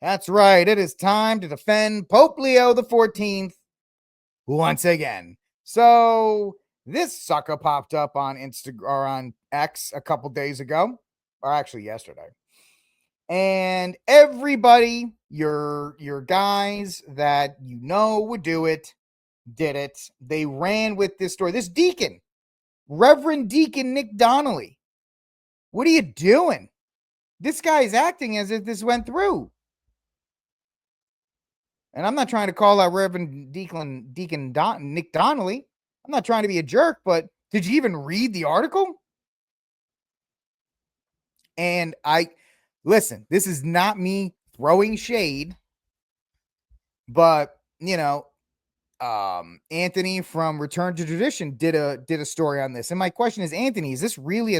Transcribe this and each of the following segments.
That's right. It is time to defend Pope Leo XIV once again. So this sucker popped up on Instagram or on X a couple days ago, or actually yesterday. And everybody, your guys that you know would do it, did it. They ran with this story. This deacon, Reverend Deacon Nick Donnelly. What are you doing? This guy is acting as if this went through. And I'm not trying to call out Reverend Nick Donnelly. I'm not trying to be a jerk, but did you even read the article? And listen, this is not me throwing shade, but Anthony from Return to Tradition did a story on this. And my question is, Anthony, is this really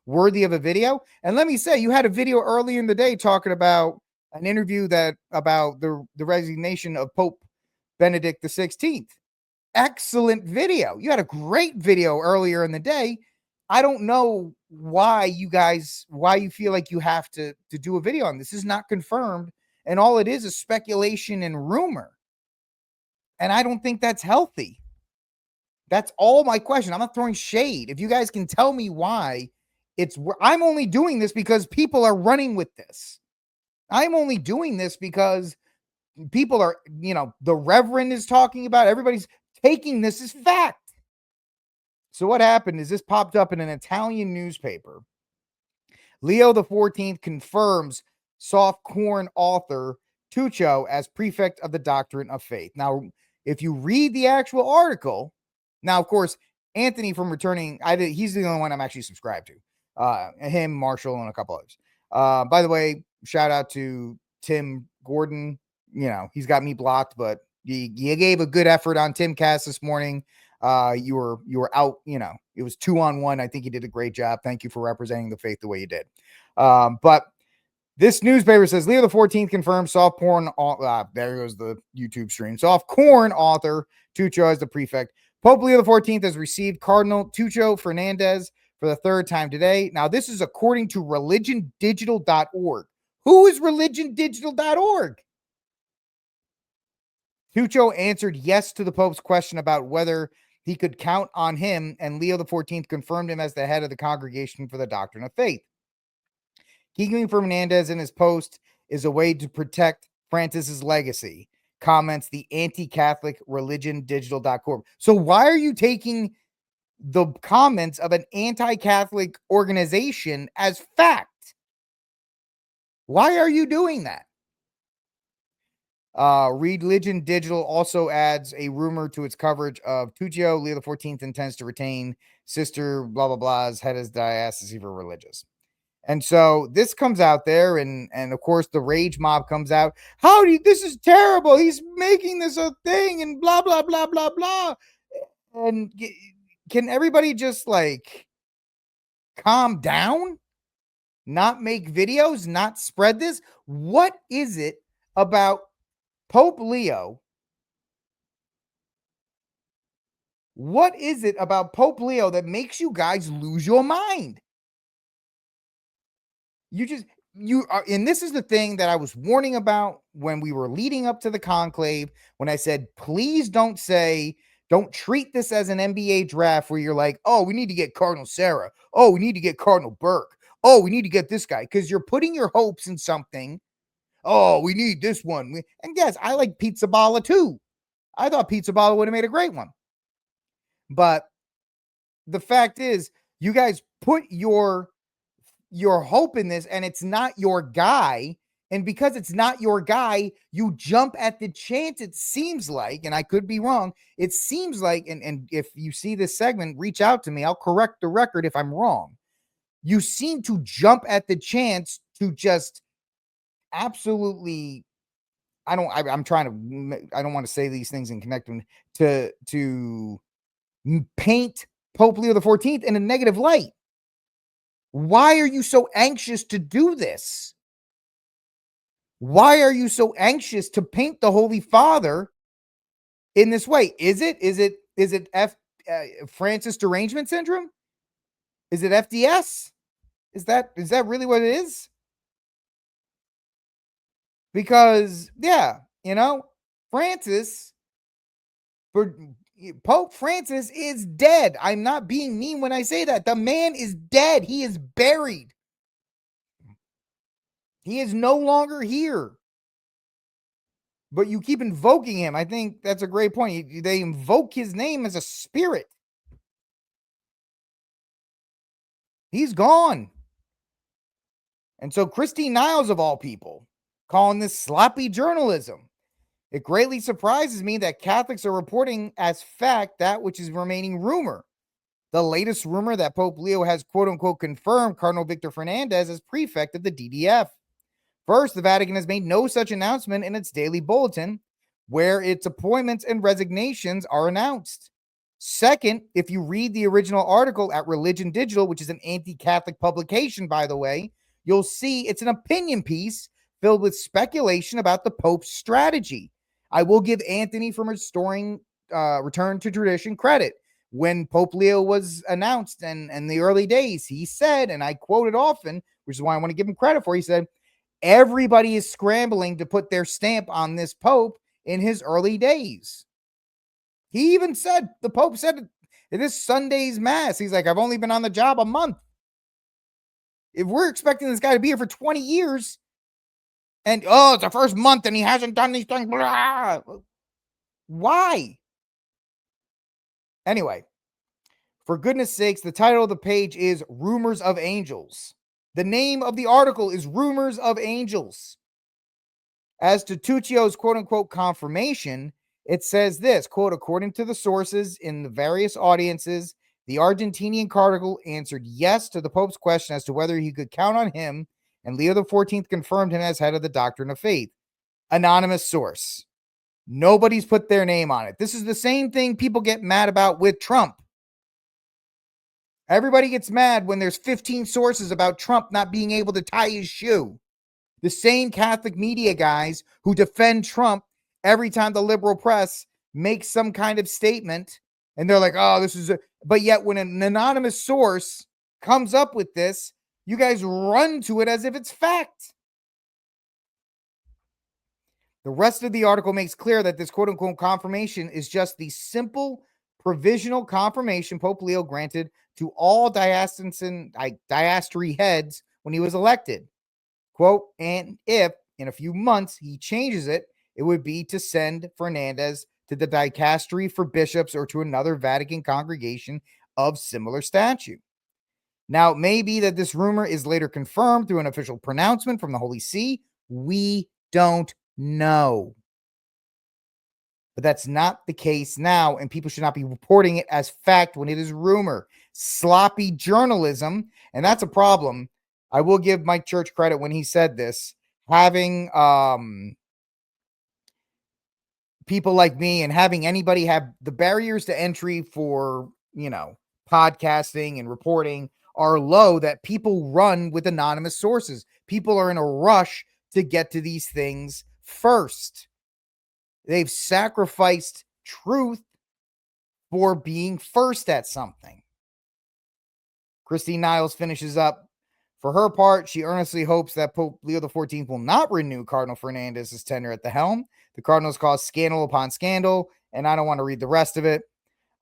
worthy of a video? And let me say, you had a video earlier in the day talking about an interview about the resignation of Pope Benedict XVI. Excellent video. You had a great video earlier in the day. I don't know why you feel like you have to do a video on this. This is not confirmed, and all it is speculation and rumor. And I don't think that's healthy. That's all my question. I'm not throwing shade. If you guys can tell me why, I'm only doing this because people are running with this. I'm only doing this because people are, the Reverend is talking about, everybody's taking this as fact. So what happened is this popped up in an Italian newspaper. Leo XIV confirms soft corn author Tuccio as prefect of the doctrine of faith. Now, if you read the actual article, now, of course, Anthony from Returning, he's the only one I'm actually subscribed to. Him, Marshall, and a couple others. By the way, shout out to Tim Gordon. He's got me blocked, but you gave a good effort on Timcast this morning. You were out, it was 2-on-1. I think you did a great job. Thank you for representing the faith the way you did. But this newspaper says Leo XIV confirmed soft porn. There goes the YouTube stream. Soft corn author Tuccio as the prefect. Pope Leo XIV has received Cardinal Tuccio Fernandez for the third time today. Now, this is according to religiondigital.org. Who is religiondigital.org? Tuccio answered yes to the Pope's question about whether he could count on him, and Leo XIV confirmed him as the head of the Congregation for the Doctrine of Faith. Keeping Fernandez in his post is a way to protect Francis's legacy, comments the anti-Catholic religiondigital.org. So why are you taking the comments of an anti-Catholic organization as fact? Why are you doing that? Religion Digital also adds a rumor to its coverage of Tuccio. Leo XIV intends to retain Sister blah blah blah's head as diocese for religious. And so this comes out there, and of course the rage mob comes out. This is terrible. He's making this a thing, and blah blah blah blah blah. And can everybody just calm down? Not make videos, not spread this? What is it about Pope Leo? What is it about Pope Leo that makes you guys lose your mind? And this is the thing that I was warning about when we were leading up to the conclave, when I said, please don't treat this as an NBA draft where you're like, oh, we need to get Cardinal Sarah. Oh, we need to get Cardinal Burke. Oh, we need to get this guy, because you're putting your hopes in something. Oh, we need this one. And yes, I like Pizza Balla too. I thought Pizza Balla would have made a great one. But the fact is, you guys put your hope in this, and it's not your guy. And because it's not your guy, you jump at the chance, it seems like, and I could be wrong, it seems like, and if you see this segment, reach out to me. I'll correct the record if I'm wrong. You seem to jump at the chance to just absolutely, I don't want to say these things and connect them to paint Pope Leo XIV in a negative light. Why are you so anxious to do this? Why are you so anxious to paint the Holy Father in this way? Is it Francis derangement syndrome? Is it FDS? Is that really what it is? Because, yeah, you know, Francis, for Pope Francis is dead. I'm not being mean when I say that. The man is dead. He is buried. He is no longer here. But you keep invoking him. I think that's a great point. They invoke his name as a spirit. He's gone. And so Christine Niles, of all people, calling this sloppy journalism. It greatly surprises me that Catholics are reporting as fact that which is remaining rumor. The latest rumor that Pope Leo has quote unquote confirmed Cardinal Victor Fernandez as prefect of the DDF. First, the Vatican has made no such announcement in its daily bulletin, where its appointments and resignations are announced. Second, if you read the original article at Religion Digital, which is an anti Catholic publication, by the way, you'll see it's an opinion piece filled with speculation about the Pope's strategy. I will give Anthony from restoring Return to Tradition credit. When Pope Leo was announced and in the early days, he said, and I quote it often, which is why I want to give him credit for, he said, everybody is scrambling to put their stamp on this Pope in his early days. He even said, the Pope said it is Sunday's Mass. He's like, I've only been on the job a month. If we're expecting this guy to be here for 20 years, and it's the first month and he hasn't done these things, blah, why? Anyway, for goodness sakes, the title of the page is Rumors of Angels. The name of the article is Rumors of Angels. As to Tuccio's quote unquote confirmation, it says this, quote, according to the sources in the various audiences, the Argentinian cardinal answered yes to the Pope's question as to whether he could count on him, and Leo XIV confirmed him as head of the doctrine of faith. Anonymous source. Nobody's put their name on it. This is the same thing people get mad about with Trump. Everybody gets mad when there's 15 sources about Trump not being able to tie his shoe. The same Catholic media guys who defend Trump every time the liberal press makes some kind of statement, and they're like, oh, this is but yet when an anonymous source comes up with this, you guys run to it as if it's fact. The rest of the article makes clear that this quote unquote confirmation is just the simple provisional confirmation Pope Leo granted to all diocesan diastery heads when he was elected. Quote, and if in a few months he changes it, it would be to send Fernandez to the dicastery for bishops or to another Vatican congregation of similar stature. Now, it may be that this rumor is later confirmed through an official pronouncement from the Holy See. We don't know. But that's not the case now, and people should not be reporting it as fact when it is rumor. Sloppy journalism, and that's a problem. I will give Mike Church credit when he said this. Having people like me and having anybody have the barriers to entry for, podcasting and reporting are low, that people run with anonymous sources. People are in a rush to get to these things first. They've sacrificed truth for being first at something. Christine Niles finishes up. For her part, she earnestly hopes that Pope Leo XIV will not renew Cardinal Fernandez's tenure at the helm. The Cardinals caused scandal upon scandal, and I don't want to read the rest of it.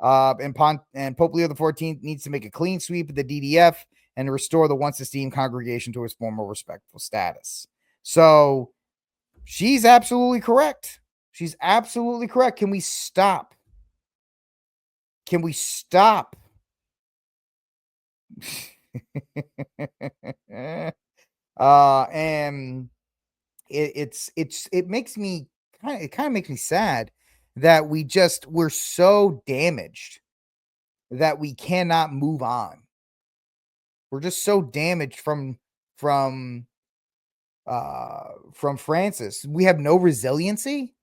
And Pope Leo XIV needs to make a clean sweep of the DDF and restore the once esteemed congregation to its former respectful status. So she's absolutely correct. She's absolutely correct. Can we stop? Can we stop? And it makes me kind of makes me sad that we're so damaged that we cannot move on. We're just so damaged from Francis. We have no resiliency.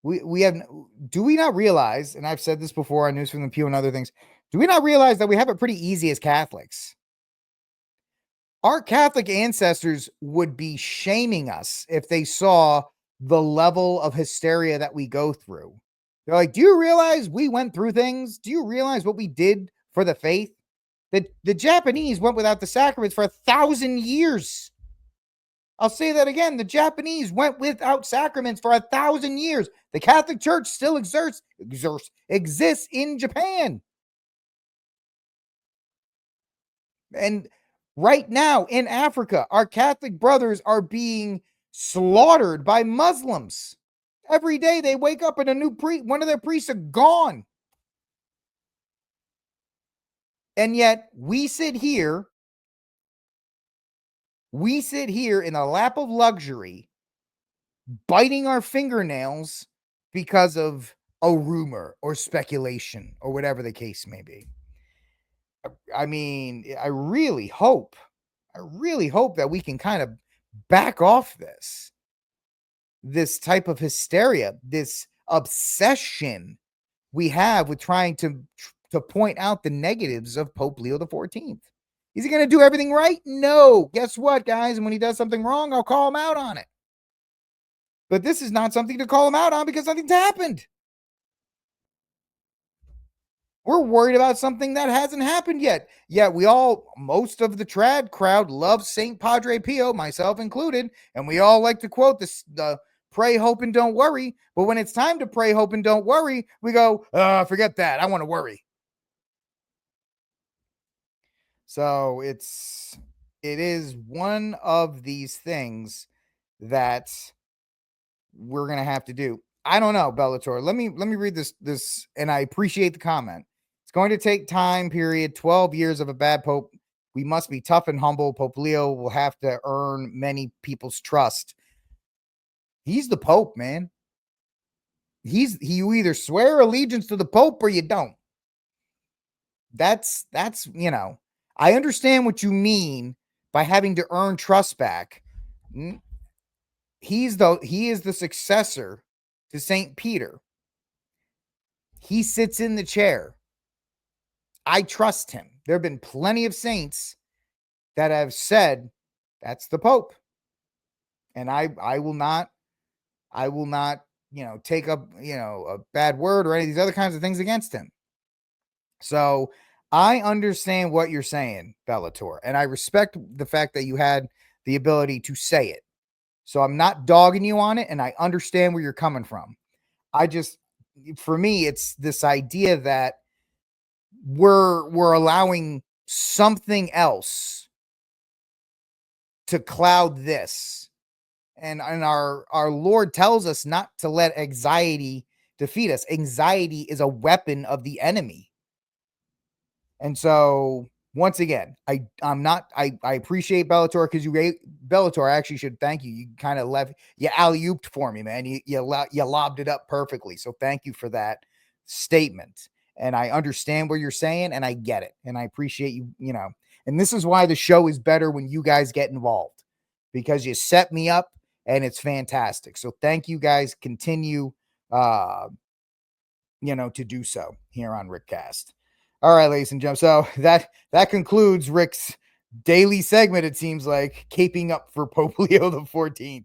We have. Do we not realize, and I've said this before on News from the Pew and other things, do we not realize that we have it pretty easy as Catholics? Our Catholic ancestors would be shaming us if they saw the level of hysteria that we go through. They're like, do you realize we went through things? Do you realize what we did for the faith? The Japanese went without the sacraments for 1,000 years. I'll say that again. The Japanese went without sacraments for 1,000 years. The Catholic Church still exists in Japan. And right now in Africa, our Catholic brothers are being slaughtered by Muslims. Every day they wake up and one of their priests are gone. And yet we sit here in a lap of luxury, biting our fingernails because of a rumor or speculation or whatever the case may be. I mean, I really hope that we can kind of back off this type of hysteria, this obsession we have with trying to point out the negatives of Pope Leo XIV. Is he going to do everything right? No. Guess what, guys? When he does something wrong, I'll call him out on it. But this is not something to call him out on because nothing's happened. We're worried about something that hasn't happened yet. Yeah, most of the trad crowd loves St. Padre Pio, myself included, and we all like to quote the pray, hope, and don't worry. But when it's time to pray, hope, and don't worry, we go, forget that. I want to worry. So it is one of these things that we're gonna have to do. I don't know, Bellator. Let me read this, and I appreciate the comment. It's going to take time. Period. 12 years of a bad pope. We must be tough and humble. Pope Leo will have to earn many people's trust. He's the Pope, man. You either swear allegiance to the Pope or you don't. That's I understand what you mean by having to earn trust back. He is the successor to St. Peter. He sits in the chair. I trust him. There have been plenty of saints that have said that's the Pope. And I will not, take up, a bad word or any of these other kinds of things against him. So I understand what you're saying, Bellator, and I respect the fact that you had the ability to say it. So I'm not dogging you on it, and I understand where you're coming from. For me, it's this idea that we're allowing something else to cloud this. And our Lord tells us not to let anxiety defeat us. Anxiety is a weapon of the enemy. And so once again, I appreciate Bellator because Bellator, I actually should thank you. You kind of you alley-ooped for me, man. You lobbed it up perfectly. So thank you for that statement. And I understand what you're saying and I get it. And I appreciate you, and this is why the show is better when you guys get involved because you set me up and it's fantastic. So thank you guys. Continue, to do so here on Rickcast. All right, ladies and gentlemen. So that concludes Rick's daily segment, it seems like, caping up for Pope Leo XIV.